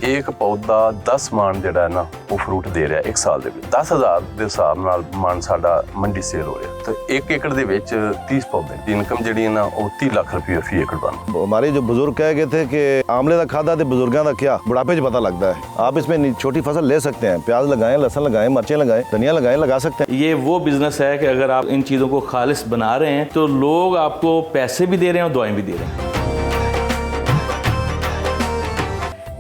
एक पौधा 10 ਮਣ ਜਿਹੜਾ ਹੈ ਨਾ ਉਹ ਫਰੂਟ ਦੇ ਰਿਹਾ 1 ਸਾਲ ਦੇ ਵਿੱਚ 10,000 ਦੇ ਹਿਸਾਬ ਨਾਲ ਮਣ ਸਾਡਾ ਮੰਡੀ ਸੇਲ ਹੋ ਰਿਹਾ ਤੇ 1 ਏਕੜ ਦੇ ਵਿੱਚ 30 पौधे ਦੀ ਇਨਕਮ ਜਿਹੜੀ ਹੈ ਨਾ ਉਹ 30 ਲੱਖ ਰੁਪਏ ਫੀ ਏਕੜ ਬਣਦੀ। हमारे जो बुजुर्ग कह गए थे कि आमले का खादा तो बुजुर्गों का क्या बुढ़ापे च पता लगता है। आप इसमें छोटी फसल ले सकते हैं, प्याज लगाएं, लहसुन लगाएं, मिर्चें लगाएं, धनिया लगाएं, लगा सकते हैं। ये वो बिजनेस है कि अगर आप इन चीज़ों को खालिस बना रहे हैं तो लोग आपको पैसे भी दे रहे हैं और दुआएं भी दे रहे हैं।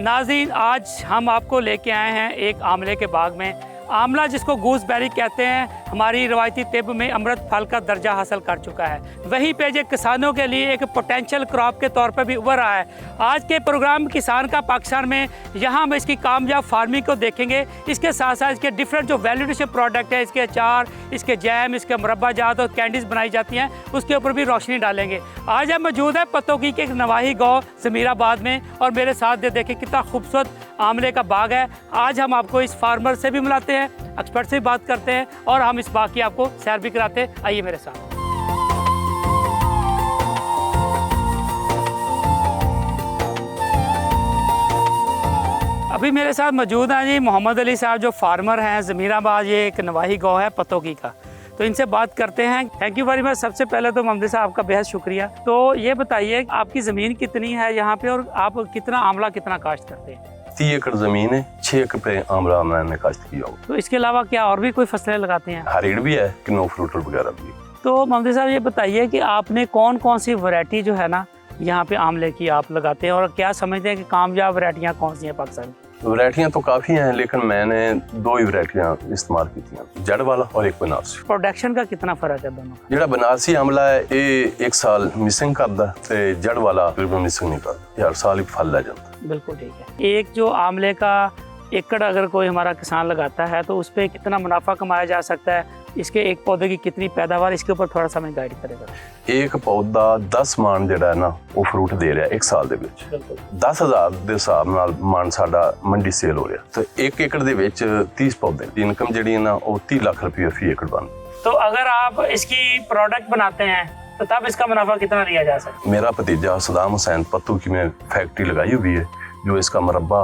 नाज़रीन, आज हम आपको लेके आए हैं एक आमले के बाग में। आमला जिसको गूसबेरी कहते हैं, हमारी रवायती तिब में अमृत फल का दर्जा हासिल कर चुका है। वहीं पे जो किसानों के लिए एक पोटेंशियल क्रॉप के तौर पर भी उभर रहा है। आज के प्रोग्राम किसान का पाकिस्तान में, यहाँ हम इसकी कामयाब फार्मिंग को देखेंगे। इसके साथ साथ इसके डिफरेंट जो वैल्यू एडिशन प्रोडक्ट है, इसके अचार, इसके जैम, इसके मुरब्बा जात और कैंडीज़ बनाई जाती हैं, उसके ऊपर भी रोशनी डालेंगे। आज हम मौजूद है पतोगी के एक नवाही गाँव ज़मीराबाद में और मेरे साथ देखें कितना खूबसूरत आमले का बाग है। आज हम आपको इस फार्मर से भी मिलाते हैं, एक्सपर्ट से भी बात करते हैं और हम इस बाग की आपको सैर भी कराते हैं। आइए मेरे साथ। अभी मेरे साथ मौजूद हैं जी मोहम्मद अली साहब, जो फार्मर हैं ज़मीराबाद, ये एक नवाही गाँव है पतोगी का। तो इनसे बात करते हैं। Thank you very much. सबसे पहले तो मोहम्मद साहब आपका बेहद शुक्रिया। तो ये बताइए आपकी ज़मीन कितनी है यहाँ पे और आप कितना आमला कितना काश्त करते हैं? 30 एकड़ जमीन है, 6 एकड़ पे आमला मैंने काश्त किया हो। तो इसके अलावा क्या और भी कोई फसलें लगाते हैं? हारीड भी है, किन्नो फ्रूट वगैरह भी। तो मोहम्मद साहब ये बताइए कि आपने कौन कौन सी वैरायटी जो है ना यहाँ पे आमले की आप लगाते हैं और क्या समझते हैं कि कामयाब वैरायटियाँ कौन सी हैं पाकिस्तान में? वैरायटियाँ तो काफ़ी हैं, लेकिन मैंने 2 ही वैरायटियाँ इस्तेमाल की थी, जड़ वाला और एक बनारसी। प्रोडक्शन का कितना फ़र्क है दोनों का? ਜਿਹੜਾ बनारसी आमला है ये 1 साल मिसिंग करता ते जड़ वाला तकरीबन मिसिंग नहीं करता, हर साल ही फल ले जाता। बिल्कुल ठीक है। एक जो आमले का एकड़ अगर कोई हमारा किसान लगाता है तो उस पर कितना मुनाफा कमाया जा सकता है, इसके एक पौधे की कितनी पैदावार, इसके ऊपर थोड़ा सा हमें गाइड करेगा। एक पौधा 10 ਮਣ ਜਿਹੜਾ ਹੈ ਨਾ ਉਹ ਫਰੂਟ ਦੇ ਰਿਹਾ 1 ਸਾਲ ਦੇ ਵਿੱਚ 10,000 ਦੇ ਹਿਸਾਬ ਨਾਲ ਮਣ ਸਾਡਾ ਮੰਡੀ ਸੇਲ ਹੋ ਰਿਹਾ ਤੇ 1 ਏਕੜ ਦੇ ਵਿੱਚ 30 पौधे ਦੀ ਇਨਕਮ ਜਿਹੜੀ ਹੈ ਨਾ ਉਹ 30 ਲੱਖ ਰੁਪਏ ਫੀ ਏਕੜ ਬਣਦੀ। तो अगर आप इसकी प्रोडक्ट बनाते हैं तो तब इसका मुनाफा कितना लिया जा सकता है? मेरा भतीजा सदाम हुसैन पत्तू की में फैक्ट्री लगाई हुई है जो इसका मुरब्बा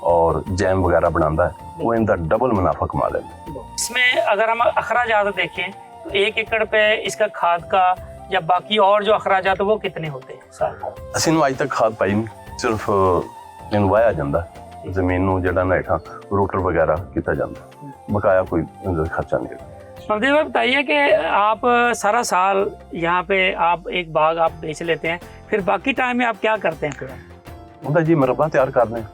और जैम वगैरह बनाता है, वो इनका डबल मुनाफा कमा लेता है। इसमें अगर हम अखराजात देखें तो 1 एकड़ पे इसका खाद का या बाकी और जो अखराजात वो कितने होते हैं साल का? ਅਸੀਂ ਨੂੰ ਅੱਜ ਤੱਕ ਖਾਦ ਪਾਈ ਨਹੀਂ, ਸਿਰਫ ਇਹਨੂੰ ਵਾਇਆ ਜਾਂਦਾ, ਜ਼ਮੀਨ ਨੂੰ ਜਿਹੜਾ ਨਾ ਹੇਠਾਂ ਰੋਟਰ ਵਗੈरह ਕੀਤਾ ਜਾਂਦਾ, ਬਕਾਇਆ ਕੋਈ ਖਰਚਾ नहीं है। प्रदीप भाई बताइए कि आप सारा साल यहाँ पे आप एक बाग आप बेच लेते हैं, फिर बाकी टाइम में आप क्या करते हैं फिर? ਉਹਦਾ ਜੀ ਮੁਰੱਬਾ ਤਿਆਰ ਕਰਦੇ ਹਾਂ,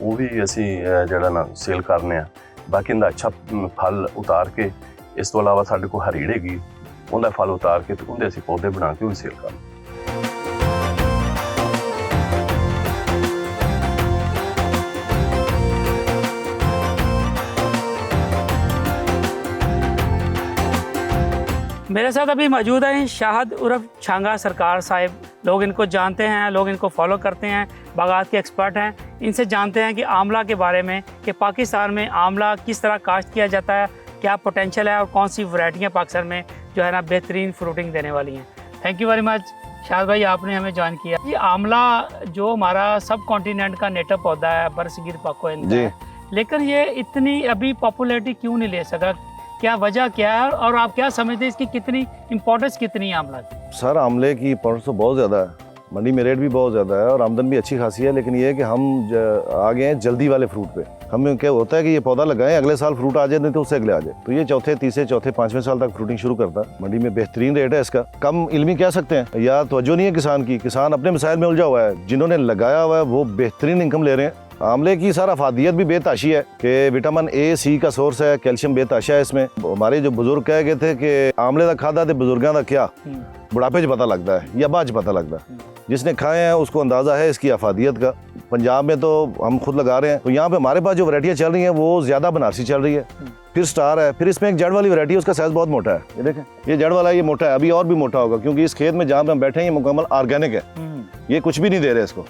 ਉਹ ਵੀ ਅਸੀਂ ਜਿਹੜਾ ਨਾ ਸੇਲ ਕਰਨੇ ਆ। ਬਾਕੀ ਇਹਦਾ ਅੱਛਾ ਫਲ ਉਤਾਰ ਕੇ, ਇਸ ਤੋਂ ਇਲਾਵਾ ਸਾਡੇ ਕੋਲ ਹਰੀੜ ਹੈਗੀ, ਉਹਦਾ ਫਲ ਉਤਾਰ ਕੇ ਤੇ ਉਹਦੇ ਅਸੀਂ ਪੌਦੇ ਬਣਾ ਕੇ ਉਹ ਵੀ ਸੇਲ ਕਰਦੇ। मेरे साथ अभी मौजूद हैं शाहद उर्फ छांगा सरकार साहिब। लोग इनको जानते हैं, लोग इनको फॉलो करते हैं, बागात के एक्सपर्ट हैं। इनसे जानते हैं कि आमला के बारे में, कि पाकिस्तान में आमला किस तरह काश्त किया जाता है, क्या पोटेंशियल है और कौन सी वैरायटियाँ पाकिस्तान में जो है ना बेहतरीन फ्रूटिंग देने वाली हैं। Thank you very much Shahid भाई, आपने हमें ज्वाइन किया। ये आमला जो हमारा सब कॉन्टिनेंट का नेटिव पौधा है, बरसगीर पाको है, लेकिन ये इतनी अभी पॉपुलैरिटी क्यों नहीं ले सका? क्या वजह क्या है और आप क्या समझते हैं इसकी कितनी इम्पोर्टेंस कितनी है आमला की? सर आमले की इम्पोर्टेंस तो बहुत ज़्यादा है, मंडी में रेट भी बहुत ज़्यादा है और आमदन भी अच्छी खासी है। लेकिन ये है कि हम आ गए हैं जल्दी वाले फ्रूट पे। हमें क्या होता है कि ये पौधा लगाएं, अगले साल फ्रूट आ जाए, नहीं तो उससे अगले आ जाए। तो ये चौथे, तीसरे, चौथे, 5वें साल तक फ्रूटिंग शुरू करता है। मंडी में बेहतरीन रेट है इसका। कम इल्मी कह सकते हैं या तवज्जो नहीं है किसान की, किसान अपने मसाइल में उलझा हुआ है। जिन्होंने लगाया हुआ है वो बेहतरीन इनकम ले रहे हैं। आमले की सर अफादियत भी बेताशी है कि विटामिन ए, सी का सोर्स है, कैल्शियम बेताशा है इसमें। हमारे जो बुजुर्ग कह गए थे कि आमले का खादा तो बुजुर्गों का क्या बुढ़ापे च पता लगता है या बाद पता लगता है। जिसने खाए हैं उसको अंदाज़ा है इसकी अफादियत का। पंजाब में तो हम खुद लगा रहे हैं, तो यहाँ पे हमारे पास जो वैरायटियाँ चल रही हैं वो ज़्यादा बनारसी चल रही है, फिर स्टार है, फिर इसमें एक जड़ वाली वैरायटी है, उसका साइज़ बहुत मोटा है। ये देखें, ये जड़ वाला ये मोटा है, अभी और भी मोटा होगा क्योंकि इस खेत में जहाँ पे हम बैठे हैं ये मुकम्मल ऑर्गेनिक है, ये कुछ भी नहीं दे रहे इसको,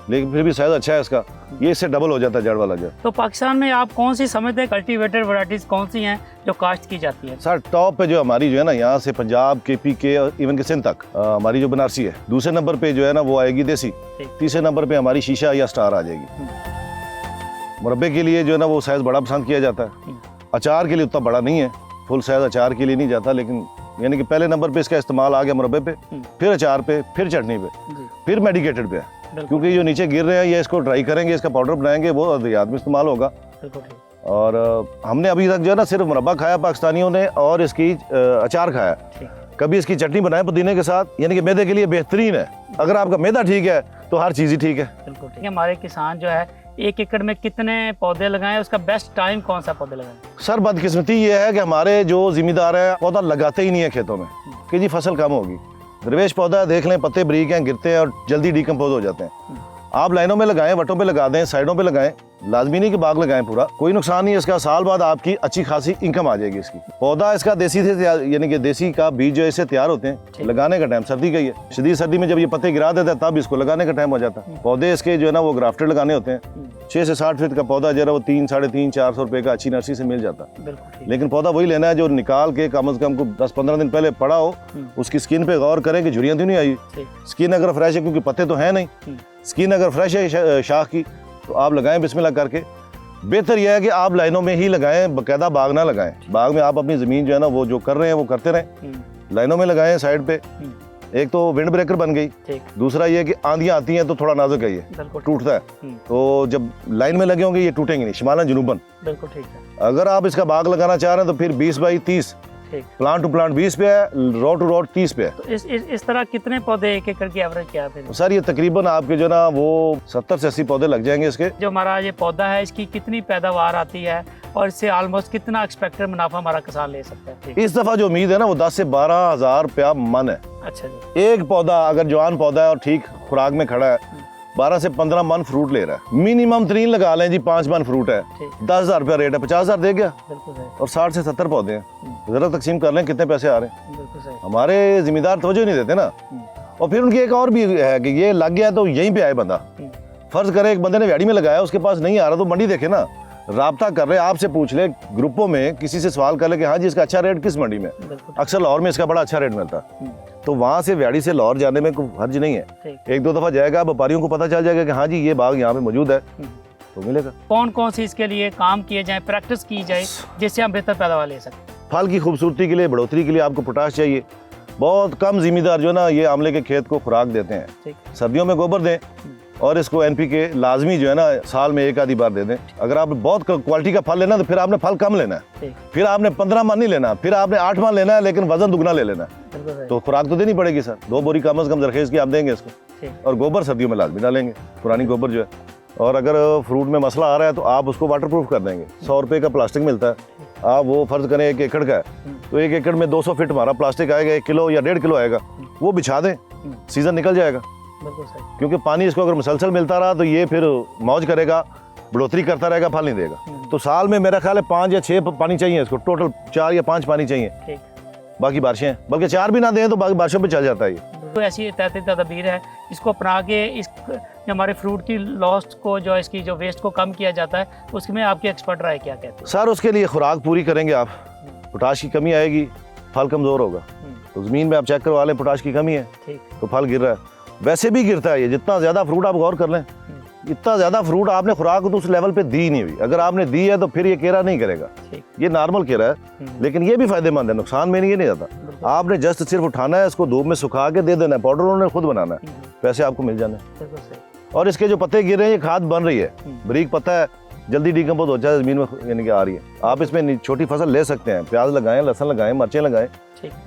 लेकिन फिर भी साइज़ अच्छा है इसका, ये इससे डबल हो जाता है जड़ वाला जड़। तो पाकिस्तान में आप कौन सी समझते हैं कल्टीवेटेड वैरायटीज कौन सी हैं जो काश्त की जाती है? सर टॉप पे जो हमारी जो है ना, यहाँ से पंजाब, KP के इवन के सिंध तक हमारी जो बनारसी है। दूसरे नंबर पे जो है ना वो आएगी देसी, तीसरे नंबर पे हमारी शीशा या स्टार आ जाएगी। मुरब्बे के लिए जो है ना वो साइज़ बड़ा पसंद किया जाता है, अचार के लिए उतना बड़ा नहीं है, फुल साइज़ अचार के लिए नहीं जाता, लेकिन यानी कि पहले नंबर पे इसका इस्तेमाल आ गया मुरब्बे पे, फिर अचार पे, फिर चटनी पे, फिर मेडिकेटेड पे, क्योंकि जो नीचे गिर रहे हैं ये इसको ड्राई करेंगे, इसका पाउडर बनाएंगे, वो अद्वियात में इस्तेमाल होगा। और हमने अभी तक जो है ना सिर्फ मुरब्बा खाया पाकिस्तानियों ने, और इसकी अचार खाया, कभी इसकी चटनी बनाए पुदीने के साथ, यानी कि मैदे के लिए बेहतरीन है। अगर आपका मैदा ठीक है तो हर चीज़ ही ठीक है। बिल्कुल ठीक है। हमारे किसान जो है 1 एकड़ में कितने पौधे लगाएं, उसका बेस्ट टाइम कौन सा पौधे लगाएं? सर बदकिस्मती ये है कि हमारे जो जिम्मेदार हैं पौधा लगाते ही नहीं है खेतों में कि जी फसल कम होगी। दरवेश पौधा देख लें, पत्ते बारीक हैं, गिरते हैं और जल्दी डिकम्पोज हो जाते हैं। आप लाइनों में लगाएं, वटों पे लगा दें, साइडों पे लगाएं, लाजमी नहीं कि बाग लगाएं पूरा, कोई नुकसान नहीं है इसका। साल बाद आपकी अच्छी खासी इनकम आ जाएगी इसकी। पौधा इसका देसी से यानी कि देसी का बीज जो इससे तैयार होते हैं, लगाने का टाइम सर्दी का ही है। शदीद सर्दी में जब ये पत्ते गिरा देता है तब इसको लगाने का टाइम हो जाता है। पौधे इसके जो है ना वो ग्राफ्टेड लगाने होते हैं। 6 से 60 फीट का पौधा जो है वो 3, 350, 400 रुपये का अच्छी नर्सरी से मिल जाता है। लेकिन पौधा वही लेना है जो निकाल के कम से कम 10-15 दिन पहले पड़ा हो, उसकी स्किन पे गौर करें कि झुर्रियाँ तो नहीं आई। स्किन अगर फ्रेश है, क्योंकि पत्ते तो हैं नहीं, स्किन अगर फ्रेश है शाख की तो आप लगाएं बिस्मिल्लाह करके। बेहतर यह है कि आप लाइनों में ही लगाएं, बाकायदा बाग ना लगाएं। बाग में आप अपनी ज़मीन जो है ना वो जो कर रहे हैं वो करते रहें, लाइनों में लगाएं साइड पे। एक तो विंड ब्रेकर बन गई, दूसरा ये कि आंधियाँ आती हैं तो थोड़ा नाजुक है, ये टूटता है, तो जब लाइन में लगे होंगे ये टूटेंगे नहीं, शिमालन जनूबन। बिल्कुल ठीक है। अगर आप इसका बाग लगाना चाह रहे हैं तो फिर 20 बाई 30, प्लांट टू प्लांट 20 पे है, रोड टू रोड 30 पे है। तो इस तरह कितने पौधे 1 एकड़ की एवरेज क्या है? सर ये तकरीबन आपके जो ना वो 70 से 80 पौधे लग जाएंगे इसके। जो हमारा ये पौधा है इसकी कितनी पैदावार आती है और इससे ऑलमोस्ट कितना एक्सपेक्टेड मुनाफा हमारा किसान ले सकता है? इस दफा जो उम्मीद है ना वो 10 से 12 हज़ार रुपया मन है। अच्छा जी। एक पौधा अगर जवान पौधा है और ठीक खुराक में खड़ा है 12 से 15 मन फ्रूट ले रहा है। मिनिमम 3 लगा लें जी, 5 मन फ्रूट है, 10,000 रुपया रेट है, 50,000 दे गया। और 60 से 70 पौधे हैं, जरा तकसीम कर लें कितने पैसे आ रहे हैं। हमारे जिम्मेदार तवज्जो नहीं देते ना। और फिर उनकी एक और भी है कि ये लग गया तो यहीं पे आए बंदा। फर्ज करे एक बंदे ने व्याड़ी में लगाया, उसके पास नहीं आ रहा तो मंडी देखे ना, राब्ता कर रहे, आपसे पूछ ले, ग्रुपों में किसी से सवाल कर ले कि हाँ जी इसका अच्छा रेट किस मंडी में। अक्सर लाहौर में इसका बड़ा अच्छा रेट मिलता है, तो वहाँ से व्याड़ी से लाहौर जाने में कोई हर्ज नहीं है। 1-2 दफ़ा जाएगा, व्यापारियों को पता चल जाएगा कि हाँ जी ये बाग यहाँ पे मौजूद है, तो मिलेगा। कौन कौन सी इसके लिए काम किए जाए, प्रैक्टिस की जाए जिससे हम बेहतर पैदावार ले सकते? फल की खूबसूरती के लिए, बढ़ोतरी के लिए आपको पोटाश चाहिए। बहुत कम जिम्मेदार जो ना ये आमले के खेत को खुराक देते हैं। सर्दियों में गोबर दें और इसको NPK लाजमी जो है ना साल में 1 आधी बार दे दें। अगर आपने बहुत क्वालिटी का फल लेना तो फिर आपने फल कम लेना है, फिर आपने 15 मन नहीं लेना, फिर आपने 8 मन लेना है, लेकिन वजन दुगना ले लेना है। तो खुराक तो देनी पड़ेगी सर। 2 बोरी कम से कम जरखेज की आप देंगे इसको, और गोबर सर्दियों में लाजमी डालेंगे, पुरानी गोबर जो है। और अगर फ्रूट में मसला आ रहा है तो आप उसको वाटर प्रूफ कर देंगे। 100 रुपये का प्लास्टिक मिलता है, आप वो फर्ज करें 1 एकड़ का है तो 1 एकड़ में 200 फीट हमारा प्लास्टिक आएगा, 1 किलो या 1.5 किलो आएगा, वो बिछा दें, सीजन निकल जाएगा। क्योंकि पानी इसको अगर मुसलसल मिलता रहा तो ये फिर मौज करेगा, बढ़ोतरी करता रहेगा, फल नहीं देगा। तो साल में मेरा ख्याल है 5 या 6 पानी चाहिए इसको, टोटल 4 या 5 पानी चाहिए, बाकी बारिशें, बल्कि 4 भी ना दें तो बाकी बारिशों पे चल जाता है ये। तो ऐसी तदबीर है, इसको अपना के इस जो हमारे फ्रूट की लॉस्ट को, जो इसकी जो वेस्ट को कम किया जाता है, उसमें आपकी एक्सपर्ट राय क्या कहते हैं? सर उसके लिए खुराक पूरी करेंगे आप, पोटाश की कमी आएगी, फल कमज़ोर होगा। तो ज़मीन में आप चेक करवा लें, पोटाश की कमी है तो फल गिर रहा है, वैसे भी गिरता है ये। जितना ज़्यादा फ्रूट आप गौर कर लें, इतना ज़्यादा फ्रूट आपने खुराक तो उस लेवल पे दी नहीं हुई। अगर आपने दी है तो फिर ये केरा नहीं करेगा, ये नॉर्मल केरा है, लेकिन ये भी फायदेमंद है, नुकसान में नहीं, ये नहीं जाता। आपने जस्ट सिर्फ उठाना है, इसको धूप में सुखा के दे देना है, पाउडर उन्होंने खुद बनाना है, पैसे आपको मिल जाने। और इसके जो पत्ते गिर रहे हैं ये खाद बन रही है, बारीक पत्ता है, जल्दी डिकम्पोज हो जाए, ज़मीन में यानी कि आ रही है। आप इसमें छोटी फसल ले सकते हैं, प्याज लगाएं, लहसुन लगाएं, मिर्चें लगाएं,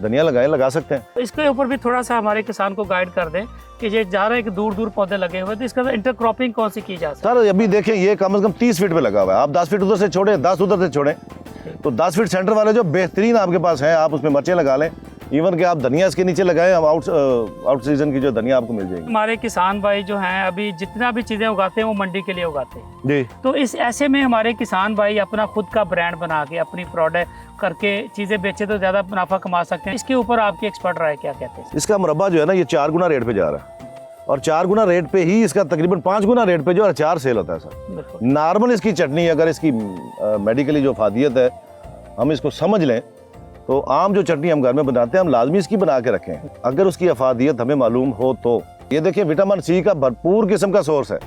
धनिया लगाएं, लगा सकते हैं। तो इसके ऊपर भी थोड़ा सा हमारे किसान को गाइड कर दें कि ये जा रहा है कि दूर दूर पौधे लगे हुए, तो इसका इंटरक्रॉपिंग कौन सी की जा सकती है? सर अभी देखें ये कम से कम 30 फीट पे लगा हुआ है, आप 10 फीट उधर से छोड़ें, 10 उधर से छोड़ें, तो 10 फीट सेंटर वाले जो बेहतरीन आपके पास हैं, आप उसमें मिर्चें लगा लें। इवन कि आप धनिया इसके नीचे लगाएं, हम आउट सीजन की जो धनिया आपको मिल जाएगी। हमारे किसान भाई जो हैं अभी जितना भी चीज़ें उगाते हैं वो मंडी के लिए उगाते हैं जी। तो इस ऐसे में हमारे किसान भाई अपना खुद का ब्रांड बना के अपनी प्रोडक्ट करके चीज़ें बेचे तो ज़्यादा मुनाफा कमा सकते हैं। इसके ऊपर आपकी एक्सपर्ट राय क्या कहते हैं? इसका मुरब्बा जो है ना ये 4 गुना रेट पे जा रहा है, और 4 गुना रेट पे ही इसका तकरीबन 5 गुना रेट पे जो अचार सेल होता है सर। नॉर्मल इसकी चटनी अगर इसकी मेडिकली जो फादियत है हम इसको समझ लें तो आम जो चटनी हम घर में बनाते हैं हम लाजमी इसकी बना के रखें, अगर उसकी अफादियत हमें मालूम हो तो। ये देखिए विटामिन C का भरपूर किस्म का सोर्स है।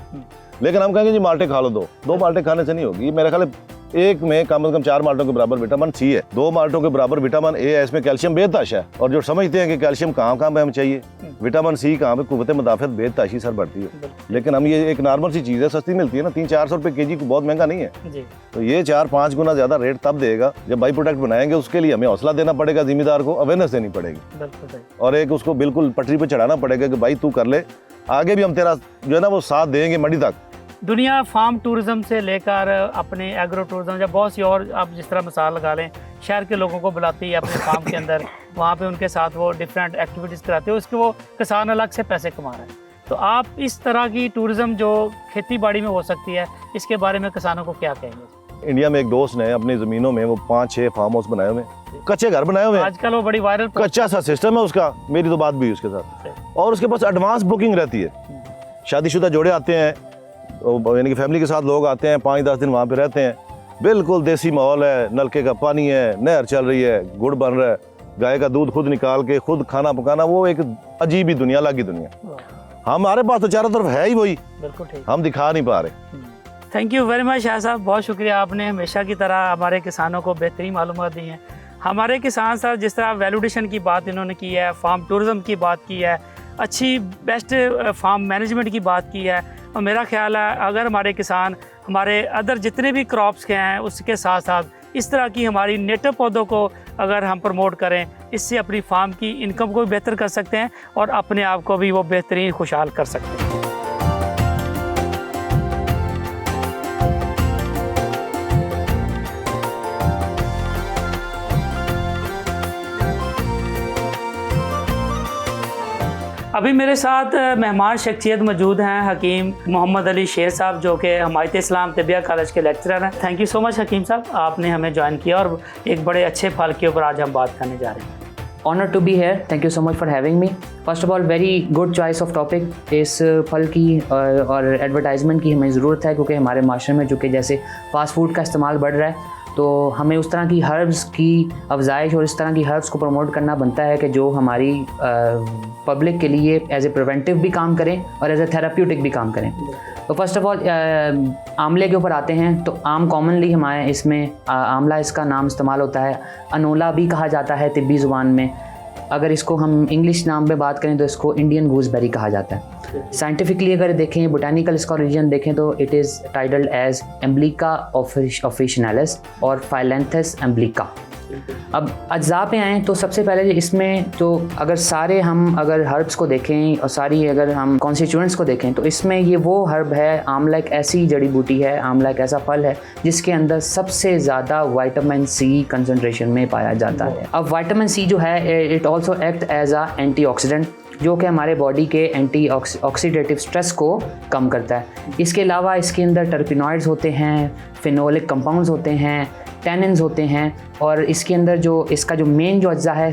लेकिन हम कहेंगे जी माल्टे खा लो, दो माल्टे खाने से नहीं होगी। मेरा ख्याल है एक में कम से कम 4 माल्टों के बराबर विटामिन सी है, 2 माल्टों के बराबर विटामिन ए है, इसमें कैल्शियम बेतहाशा है। और जो समझते हैं कि कैल्शियम कहाँ पे हमें चाहिए, विटामिन सी कहाँ पे कुव्वत मुदाफ़त बेतहाशी सर बढ़ती है। लेकिन हम ये एक नॉर्मल सी चीज़ है, सस्ती मिलती है ना, 300-400 रुपये केजी को, बहुत महंगा नहीं है जी। तो ये 4-5 गुना ज़्यादा रेट तब देगा जब बाई प्रोडक्ट बनाएंगे। उसके लिए हमें हौसला देना पड़ेगा, जिम्मेदार को अवेयरनेस देनी पड़ेगी और एक उसको बिल्कुल पटरी पर चढ़ाना पड़ेगा कि भाई तू कर ले, आगे भी हम तेरा जो है ना वो साथ देंगे मंडी तक। दुनिया फार्म टूरिज्म से लेकर अपने एग्रो टूरिज्म या बहुत सी और, आप जिस तरह मिसाल लगा लें, शहर के लोगों को बुलाती है अपने फार्म के अंदर, वहाँ पे उनके साथ वो डिफरेंट एक्टिविटीज़ कराते हैं, उसके वो किसान अलग से पैसे कमा रहे हैं। तो आप इस तरह की टूरिज्म जो खेती बाड़ी में हो सकती है, इसके बारे में किसानों को क्या कहेंगे? इंडिया में एक दोस्त ने अपनी ज़मीनों में वो 5-6 फार्म हाउस बनाए हुए, कच्चे घर बनाए हुए, आजकल वो बड़ी वायरल कच्चा सा सिस्टम है उसका। मेरी तो बात भी हुई उसके साथ, और उसके पास एडवांस बुकिंग रहती है। शादीशुदा जोड़े आते हैं, यानी कि फैमिली के साथ लोग आते हैं, 5-10 दिन वहाँ पे रहते हैं, बिल्कुल देसी माहौल है, नलके का पानी है, नहर चल रही है, गुड़ बन रहा है, गाय का दूध खुद निकाल के खुद खाना पकाना, वो एक अजीब ही दुनिया, अलग ही दुनिया। हमारे पास तो चारों तरफ है ही वही, बिल्कुल ठीक, हम दिखा नहीं पा रहे। Thank you very much Shah साहब, बहुत शुक्रिया, आपने हमेशा की तरह हमारे किसानों को बेहतरीन मालूमात दी हैं। हमारे किसान साहब जिस तरह वैल्यूडेशन की बात इन्होंने की है, फार्म टूरिज्म की बात की है, अच्छी बेस्ट फार्म मैनेजमेंट की बात की है, और मेरा ख्याल है अगर हमारे किसान हमारे अदर जितने भी क्रॉप्स के हैं उसके साथ साथ इस तरह की हमारी नेटिव पौधों को अगर हम प्रमोट करें, इससे अपनी फार्म की इनकम को भी बेहतर कर सकते हैं और अपने आप को भी वो बेहतरीन खुशहाल कर सकते हैं। अभी मेरे साथ मेहमान शख्सियत मौजूद हैं हकीम मोहम्मद अली शेर साहब, जो कि हिमायत इस्लाम तिबिया कॉलेज के लेक्चरर हैं। थैंक यू सो मच हकीम साहब, आपने हमें ज्वाइन किया और एक बड़े अच्छे फल के ऊपर आज हम बात करने जा रहे हैं। Honour to be here, thank you so much for having me. First of all very good choice of topic. इस फल की और एडवर्टाइजमेंट की हमें ज़रूरत है, क्योंकि हमारे माशरे में जो कि जैसे फास्ट फूड का इस्तेमाल बढ़ रहा है, तो हमें उस तरह की हर्ब्स की अफजाइश और इस तरह की हर्ब्स को प्रमोट करना बनता है कि जो हमारी पब्लिक के लिए एज ए प्रिवेंटिव भी काम करें और एज ए थेराप्यूटिक भी काम करें। तो फर्स्ट ऑफ ऑल आंवले के ऊपर आते हैं। तो आम कॉमनली हमारे इसमें आंवला इसका नाम इस्तेमाल होता है, अनोला भी कहा जाता है तिब्बी ज़ुबान में। अगर इसको हम इंग्लिश नाम पे बात करें तो इसको इंडियन गूसबेरी कहा जाता है। साइंटिफिकली अगर देखें, बोटानिकल इसका ओरिजिन देखें तो it is titled as emblica officinalis और फाइलेंथस एम्ब्लिका। अब अज्जा पे आएँ तो सबसे पहले इसमें जो अगर हर्ब्स को देखें और सारी अगर हम कॉन्स्टिट्यूएंट्स को देखें तो इसमें ये वो हर्ब है, आंवला एक ऐसी जड़ी बूटी है, आंवला एक ऐसा फल है जिसके अंदर सबसे ज़्यादा विटामिन सी कंसंट्रेशन में पाया जाता है। अब विटामिन सी जो है it also act as a antioxidant, जो कि हमारे बॉडी के एंटी ऑक्सीडेटिव स्ट्रेस को कम करता है। इसके अलावा इसके अंदर टर्पिनॉइड्स होते हैं, फिनोलिक कंपाउंड्स होते हैं, टैनिन्स होते हैं, और इसके अंदर जो इसका जो मेन जो अज्जा है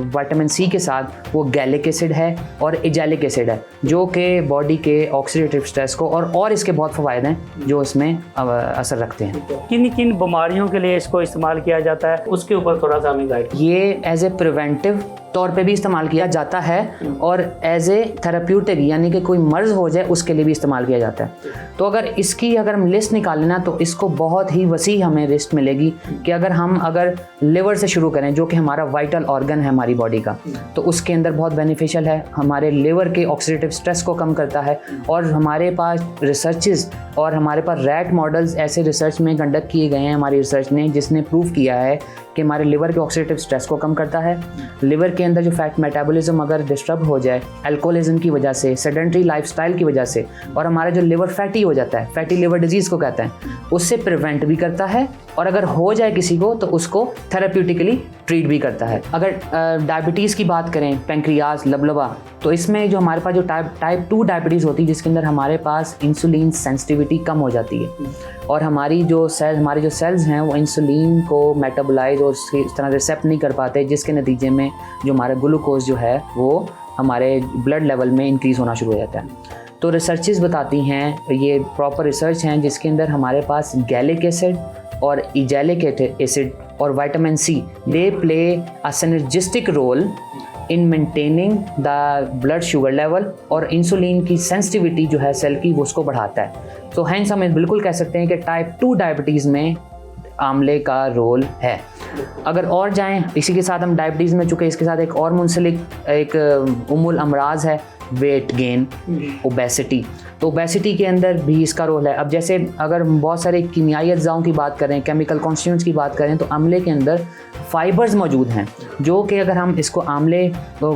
विटामिन सी के साथ वो गैलिक एसिड है और इजैलिक एसिड है, जो कि बॉडी के ऑक्सीडेटिव स्ट्रेस को और इसके बहुत फ़वायद हैं जो इसमें असर रखते हैं। किन किन बीमारियों के लिए इसको इस्तेमाल किया जाता है उसके ऊपर थोड़ा सा हमें गाइड। ये एज ए प्रिवेंटिव तौर पे भी इस्तेमाल किया जाता है और एज ए थेराप्यूटिक, यानी कि कोई मर्ज़ हो जाए उसके लिए भी इस्तेमाल किया जाता है। तो अगर हम लिस्ट निकालें ना तो इसको बहुत ही वसी हमें लिस्ट मिलेगी कि अगर लिवर से शुरू करें, जो कि हमारा वाइटल ऑर्गन है हमारी बॉडी का, तो उसके अंदर बहुत बेनिफिशियल है, हमारे लिवर के ऑक्सीडेटिव स्ट्रेस को कम करता है। और हमारे पास रिसर्चेस और हमारे पास रैट मॉडल्स ऐसे रिसर्च में कंडक्ट किए गए हैं हमारी रिसर्च ने, जिसने प्रूव किया है कि हमारे लिवर के ऑक्सीडेटिव स्ट्रेस को कम करता है। लिवर के अंदर जो फैट मेटाबॉलिज्म अगर डिस्टर्ब हो जाए अल्कोहलिज्म की वजह से, सेडेंटरी लाइफस्टाइल की वजह से, और हमारा जो लिवर फैटी हो जाता है, फैटी लिवर डिजीज़ को कहते हैं, उससे प्रिवेंट भी करता है, और अगर हो जाए किसी को तो उसको थेराप्यूटिकली ट्रीट भी करता है। अगर डायबिटीज़ की बात करें, पैंक्रियाज, लबलबा, तो इसमें जो हमारे पास जो टाइप 2 डायबिटीज़ होती है, जिसके अंदर हमारे पास इंसुलिन सेंसिटिविटी कम हो जाती है, और हमारे जो सेल्स हैं वो इंसुलिन को मेटाबोलाइज और इस तरह रिसेप्ट नहीं कर पाते, जिसके नतीजे में जो हमारा ग्लूकोज जो है वो हमारे ब्लड लेवल में इंक्रीज़ होना शुरू हो जाता है। तो रिसर्चेस बताती हैं, ये प्रॉपर रिसर्च हैं जिसके अंदर हमारे पास गैलिक एसिड और इजैलिक एसिड और vitamin C, they play a synergistic role in maintaining the blood sugar level, और इंसुलिन की सेंसिटिविटी जो है सेल की वो उसको बढ़ाता है। तो हैंस हम बिल्कुल कह सकते हैं कि टाइप 2 डायबिटीज़ में आंवले का रोल है। अगर और जाएं, इसी के साथ हम डायबिटीज़ में चुके, इसके साथ एक और मुंसलिक एक उमुल अमराज है वेट गेन, ओबेसिटी। तो ओबेसिटी के अंदर भी इसका रोल है। अब जैसे अगर बहुत सारे कीमियाई अज्जाओं की बात करें, केमिकल कॉन्स्टिट्यूएंट्स की बात करें, तो आंवले के अंदर फाइबर्स मौजूद हैं, जो कि अगर हम इसको आंवले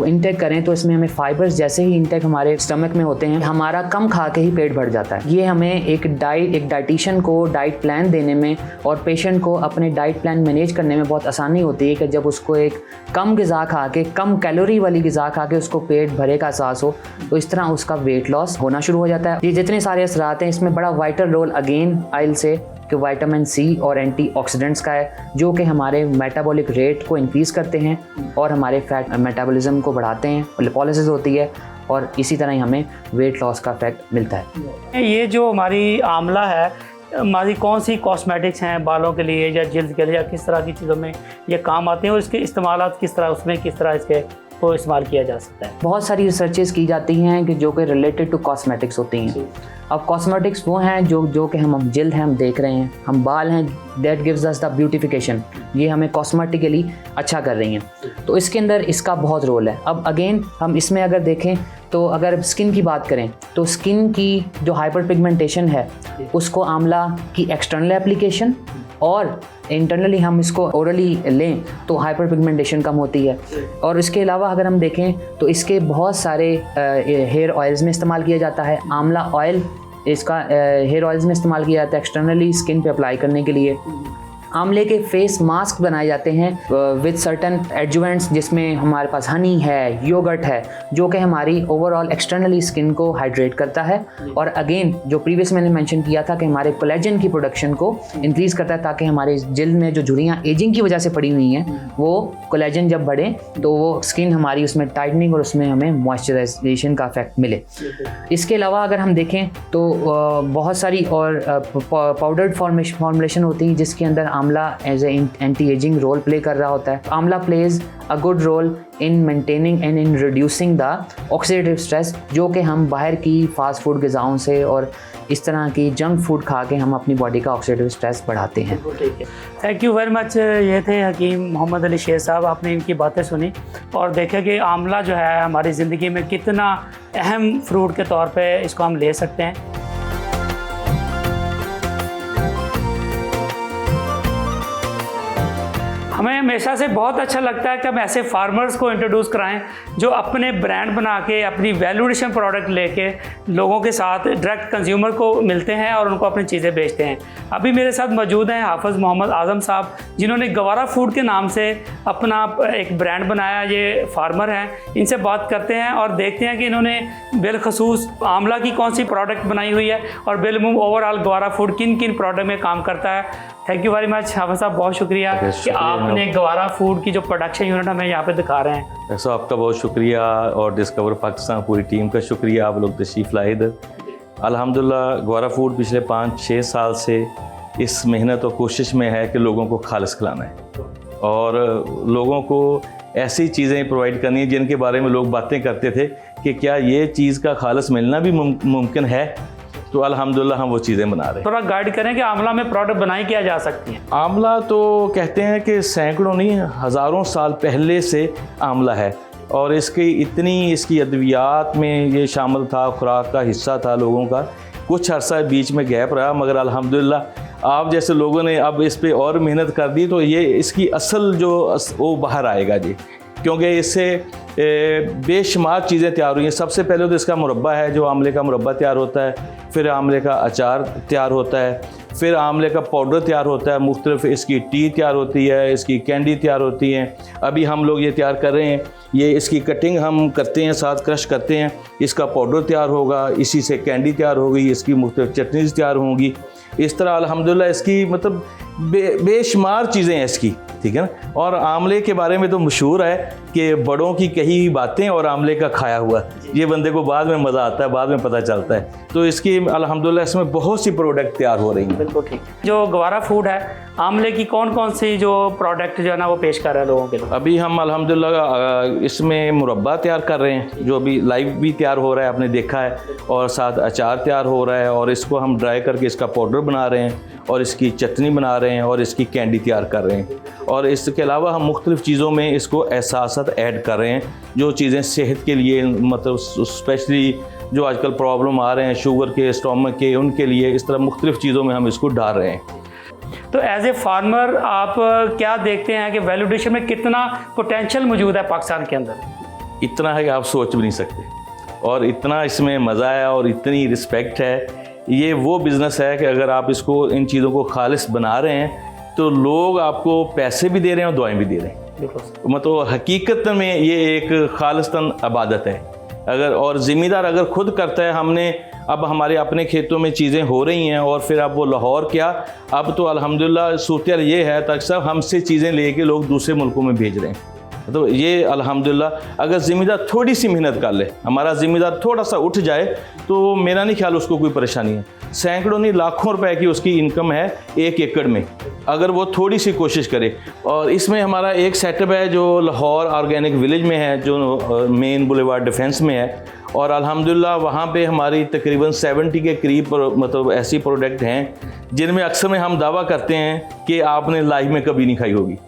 इंटेक करें तो इसमें हमें फाइबर्स जैसे ही इंटेक हमारे स्टमक में होते हैं, हमारा कम खा के ही पेट भर जाता है। ये हमें एक डाइटिशियन को डाइट प्लान देने में और पेशेंट को अपने डाइट प्लान मैनेज करने में बहुत आसानी होती है कि जब उसको एक कम ग़िज़ा खा के, कम कैलोरी वाली ग़िज़ा खा के उसको पेट भरे का एहसास हो, तो इस तरह उसका वेट लॉस होना शुरू हो जाता है। ये जितने सारे असरात हैं, इसमें बड़ा वाइटल रोल अगेन आइल से कि विटामिन सी और एंटीऑक्सीडेंट्स का है, जो कि हमारे मेटाबॉलिक रेट को इंक्रीज़ करते हैं और हमारे फैट मेटाबॉलिज्म को बढ़ाते हैं, लिपोलिसिस होती है, और इसी तरह ही हमें वेट लॉस का इफेक्ट मिलता है। ये जो हमारी आंवला है, हमारी कौन सी कॉस्मेटिक्स हैं बालों के लिए या जल्द के लिए, या किस तरह की चीज़ों में ये काम आते हैं, और इसके इस्तेमाल किस तरह, उसमें किस तरह इसके को इस्तेमाल किया जा सकता है? बहुत सारी रिसर्चेस की जाती हैं कि जो कि रिलेटेड टू कॉस्मेटिक्स होती हैं। अब कॉस्मेटिक्स वो हैं जो कि हम जिल्द हैं, हम देख रहे हैं, हम बाल हैं, that gives us the beautification, ये हमें कॉस्मेटिकली अच्छा कर रही हैं। तो इसके अंदर इसका बहुत रोल है। अब अगेन हम इसमें अगर देखें तो अगर स्किन की बात करें तो स्किन की जो हाइपर पिगमेंटेशन है उसको आंवला की एक्सटर्नल एप्लीकेशन और इंटरनली हम इसको ओरली लें तो हाइपर पिगमेंटेशन कम होती है। और इसके अलावा अगर हम देखें तो इसके बहुत सारे हेयर ऑयल्स में इस्तेमाल किया जाता है। आंवला ऑयल इसका हेयर ऑयल्स में इस्तेमाल किया जाता है एक्सटर्नली स्किन पे अप्लाई करने के लिए। आंवले के फेस मास्क बनाए जाते हैं विद सर्टन एडजुवेंट्स, जिसमें हमारे पास हनी है, योगर्ट है, जो कि हमारी ओवरऑल एक्सटर्नली स्किन को हाइड्रेट करता है। और अगेन जो प्रीवियस मैंने मेंशन किया था कि हमारे कोलेजन की प्रोडक्शन को इंक्रीज़ करता है, ताकि हमारे जिल्द में जो झुर्रियाँ एजिंग की वजह से पड़ी हुई हैं वो कोलेजन जब बढ़े तो वो स्किन हमारी उसमें टाइटनिंग और उसमें हमें मॉइस्चराइजेशन का इफेक्ट मिले। इसके अलावा अगर हम देखें तो बहुत सारी और पाउडर्ड फॉर्मुलेशन होती हैं जिसके अंदर amla as a anti ageing role play कर रहा होता है। Amla plays a good role in maintaining and in reducing the oxidative stress, जो कि हम बाहर की फास्ट फूड ग़िज़ाओं से और इस तरह की जंक फूड खा के हम अपनी बॉडी का ऑक्सीडेटिव स्ट्रेस बढ़ाते हैं। Thank you very much. ये थे हकीम मोहम्मद अली शेर साहब। आपने इनकी बातें सुनी और देखा कि आंवला जो है हमारी ज़िंदगी में कितना अहम फ्रूट के तौर पे इसको हम ले सकते हैं। हमें हमेशा से बहुत अच्छा लगता है कि हम ऐसे फार्मर्स को इंट्रोड्यूस कराएं जो अपने ब्रांड बना के, अपनी वैल्यूएशन प्रोडक्ट लेके लोगों के साथ डायरेक्ट कंज्यूमर को मिलते हैं और उनको अपनी चीज़ें बेचते हैं। अभी मेरे साथ मौजूद हैं हाफिज़ मोहम्मद आज़म साहब, जिन्होंने गवारा फूड के नाम से अपना एक ब्रांड बनाया। ये फार्मर हैं, इनसे बात करते हैं और देखते हैं कि इन्होंने बिलखसूस आंवला की कौन सी प्रोडक्ट बनाई हुई है और बिलमुम ओवरऑल गवारा फूड किन किन प्रोडक्ट में काम करता है। थैंक यू वेरी मच हाफिज़ साहब, बहुत शुक्रिया कि आपने गवारा फूड की जो प्रोडक्शन यूनिट हमें यहाँ पे दिखा रहे हैं। ऐसा आपका बहुत शुक्रिया और डिस्कवर पाकिस्तान पूरी टीम का शुक्रिया, आप लोग तशरीफ़ लाए इधर। अल्हम्दुलिल्लाह गवारा फूड पिछले 5-6 साल से इस मेहनत और कोशिश में है कि लोगों को खालिस खिलाना है और लोगों को ऐसी चीज़ें प्रोवाइड करनी है जिनके बारे में लोग बातें करते थे कि क्या ये चीज़ का खालिस मिलना भी मुमकिन है। तो अल्हम्दुलिल्लाह हम वो चीज़ें बना रहे हैं। थोड़ा गाइड करें कि आंवला में प्रोडक्ट बनाई क्या जा सकती है। आंवला तो कहते हैं कि सैकड़ों नहीं हज़ारों साल पहले से आंवला है और इसकी अद्वियात में ये शामिल था, खुराक का हिस्सा था लोगों का। कुछ अर्सा बीच में गैप रहा, मगर अल्हम्दुलिल्लाह आप जैसे लोगों ने अब इस पे और मेहनत कर दी तो ये इसकी असल जो वो बाहर आएगा जी, क्योंकि इससे बेशुमार चीज़ें तैयार हुई हैं। सबसे पहले तो इसका मुरब्बा है, जो आंवले का मुरब्बा तैयार होता है, फिर आंवले का अचार तैयार होता है, फिर आंवले का पाउडर तैयार होता है, मुख्तलिफ इसकी टी तैयार होती है, इसकी कैंडी तैयार होती हैं। अभी हम लोग ये तैयार कर रहे हैं, ये इसकी कटिंग हम करते हैं, साथ क्रश करते हैं, इसका पाउडर तैयार होगा, इसी से कैंडी तैयार होगी, इसकी मुख्तलिफ चटनीज़ तैयार होंगी। इस तरह अल्हम्दुलिल्लाह इसकी मतलब बेशुमार चीज़ें हैं इसकी, ठीक है ना। और आमले के बारे में तो मशहूर है कि बड़ों की कही हुई बातें और आमले का खाया हुआ, ये बंदे को बाद में मज़ा आता है, बाद में पता चलता है। तो इसकी अल्हम्दुलिल्लाह इसमें बहुत सी प्रोडक्ट तैयार हो रही हैं। बिल्कुल ठीक। जो गवारा फूड है, आमले की कौन कौन सी जो प्रोडक्ट जो है ना वो पेश कर रहे हैं लोगों के लिए? अभी हम अल्हम्दुलिल्लाह इसमें मुरब्बा तैयार कर रहे हैं, जो अभी लाइव भी तैयार हो रहा है, आपने देखा है, और साथ अचार तैयार हो रहा है, और इसको हम ड्राई करके इसका पाउडर बना रहे हैं, और इसकी चटनी बना रहे हैं, और इसकी कैंडी तैयार कर रहे हैं। और इसके अलावा हम मुख्तलिफ़ चीज़ों में इसको एहसासात ऐड कर रहे हैं, जो चीज़ें सेहत के लिए, मतलब स्पेशली जो आजकल प्रॉब्लम आ रहे हैं शुगर के, स्टोमक के, उनके लिए इस तरह मुख्तलिफ़ चीज़ों में हम इसको डाल रहे हैं। तो एज ए फार्मर आप क्या देखते हैं कि वैल्यूएशन में कितना पोटेंशियल मौजूद है पाकिस्तान के अंदर? इतना है कि आप सोच भी नहीं सकते, और इतना इसमें मज़ा है और इतनी रिस्पेक्ट है। ये वो बिज़नेस है कि अगर आप इसको, इन चीज़ों को खालिस बना रहे हैं, तो लोग आपको पैसे भी दे रहे हैं और दुआएं भी दे रहे हैं। मतलब हकीकत में ये एक खालिस्तन इबादत है। अगर और ज़िम्मेदार अगर खुद करता है, हमने अब हमारे अपने खेतों में चीज़ें हो रही हैं, और फिर अब वो लाहौर क्या, अब तो अल्हम्दुलिल्लाह सूरत ये है तक सब हमसे चीज़ें लेके लोग दूसरे मुल्कों में भेज रहे हैं। तो ये अल्हम्दुलिल्लाह अगर ज़िम्मेदार थोड़ी सी मेहनत कर ले, हमारा ज़िम्मेदार थोड़ा सा उठ जाए, तो मेरा नहीं ख्याल उसको कोई परेशानी है। सैकड़ों नहीं लाखों रुपए की उसकी इनकम है 1 एकड़ में, अगर वो थोड़ी सी कोशिश करे। और इसमें हमारा एक सेटअप है जो लाहौर ऑर्गेनिक विलेज में है, जो मेन बुलेवार्ड डिफेंस में है, और अल्हम्दुलिल्लाह वहाँ पे हमारी तकरीबन 70 के करीब मतलब ऐसी प्रोडक्ट हैं जिनमें अक्सर में हम दावा करते हैं कि आपने लाइफ में कभी नहीं खाई होगी।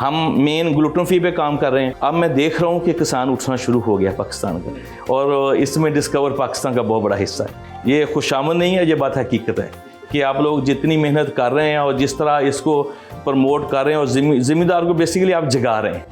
हम मेन ग्लूटेन फ्री पे काम कर रहे हैं। अब मैं देख रहा हूँ कि किसान उठना शुरू हो गया पाकिस्तान का, और इसमें डिस्कवर पाकिस्तान का बहुत बड़ा हिस्सा है। ये खुशामद नहीं है, ये बात हकीकत है कि आप लोग जितनी मेहनत कर रहे हैं और जिस तरह इसको प्रमोट कर रहे हैं, और ज़िम्मेदार को बेसिकली आप जगा रहे हैं।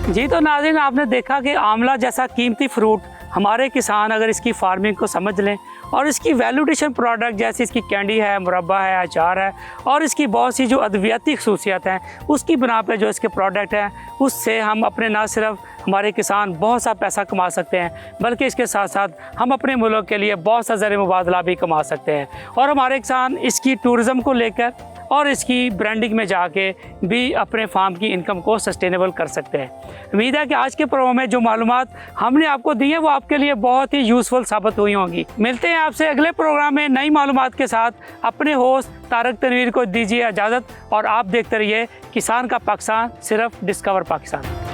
जी, तो नाज़रीन आपने देखा कि आंवला जैसा कीमती फ्रूट हमारे किसान अगर इसकी फार्मिंग को समझ लें, और इसकी वैल्यूएशन प्रोडक्ट जैसे इसकी कैंडी है, मुरब्बा है, अचार है, और इसकी बहुत सी जो अद्वियाती खसूसियात हैं, उसकी बना पर जो इसके प्रोडक्ट हैं, उससे हम अपने ना सिर्फ हमारे किसान बहुत सा पैसा कमा सकते हैं, बल्कि इसके साथ साथ हम अपने मुल्क के लिए बहुत सा ज़र मुबादला भी कमा सकते हैं। और हमारे किसान इसकी टूरिज़म को लेकर और इसकी ब्रांडिंग में जाके भी अपने फार्म की इनकम को सस्टेनेबल कर सकते हैं। उम्मीद है कि आज के प्रोग्राम में जो मालूमात हमने आपको दी है वो आपके लिए बहुत ही यूज़फुल साबित हुई होंगी। मिलते हैं आपसे अगले प्रोग्राम में नई मालूमात के साथ। अपने होस्ट तारक तनवीर को दीजिए इजाज़त, और आप देखते रहिए किसान का पाकिस्तान, सिर्फ डिस्कवर पाकिस्तान।